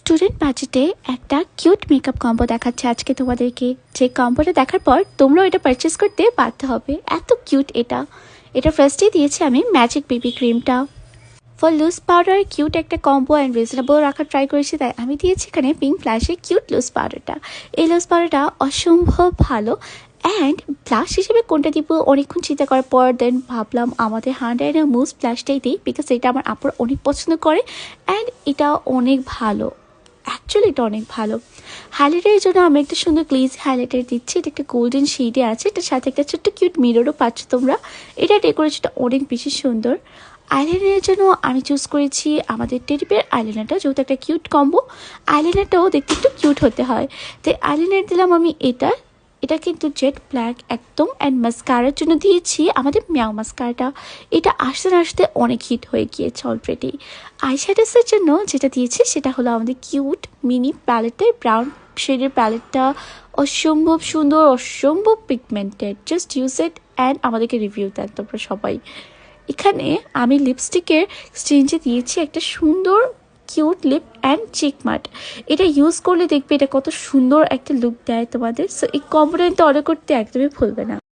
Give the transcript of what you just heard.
Student বাজেটে একটা cute makeup combo দেখাচ্ছে আজকে তোমাদেরকে। যে কম্বোটা দেখার পর তোমরাও এটা পারচেস করতে বাধ্য হবে, এত কিউট এটা ফার্স্টেই দিয়েছি আমি ম্যাজিক বেবি ক্রিমটা। ফর লুজ পাউডার কিউট একটা কম্বো অ্যান্ড রিজনেবল রাখার ট্রাই করেছি, তাই আমি দিয়েছি এখানে পিঙ্ক ফ্ল্যাশের কিউট লুজ পাউডারটা। এই লুজ পাউডারটা অসম্ভব ভালো অ্যান্ড ব্লাশ হিসেবে কোনটা দিব অনেকক্ষণ চিন্তা করার পর দেন ভাবলাম আমাদের হান্ড্রেড মুভ ব্লাশটাই দিই, বিকজ এটা আমার আপুর অনেক পছন্দ করে অ্যান্ড এটা অনেক ভালো। অ্যাকচুয়ালি এটা অনেক ভালো। হাইলাইটারের জন্য আমি একটা সুন্দর গ্লেজ হাইলাইটার দিচ্ছি, এটা একটা গোল্ডেন শেডে আছে, এটার সাথে একটা ছোট্ট কিউট মিররও পাচ্ছ তোমরা। এটা ডেকোরেশনটা অনেক বেশি সুন্দর। আইলাইনারের জন্য আমি চুজ করেছি আমাদের টেডি বিয়ার আইলাইনারটা, যেহেতু একটা কিউট কম্বো, আইলাইনারটাও দেখতে একটু কিউট হতে হয়, তাই আইলাইনার দিলাম আমি এটা কিন্তু জেড ব্ল্যাক একদম। অ্যান্ড মাস্কারার জন্য দিয়েছি আমাদের মিয়াও মাস্কারাটা, এটা আসতে না আসতে অনেক হিট হয়ে গিয়েছে অলরেডি। আইশ্যাডোসের জন্য যেটা দিয়েছি সেটা হলো আমাদের কিউট মিনি প্যালেটের ব্রাউন শেডের প্যালেটটা, অসম্ভব সুন্দর, অসম্ভব pigmented. Just use it and আমাদেরকে রিভিউ দেন তোমরা সবাই। এখানে আমি লিপস্টিকের এক্সচেঞ্জে দিয়েছি একটা সুন্দর কিউট লিপ অ্যান্ড চিক মাট। এটা ইউজ করলে দেখবে এটা কত সুন্দর একটা লুক দেয় তোমাদের। সো এই কম্বোটা অর্ডার করতে একদমই ভুলবে না।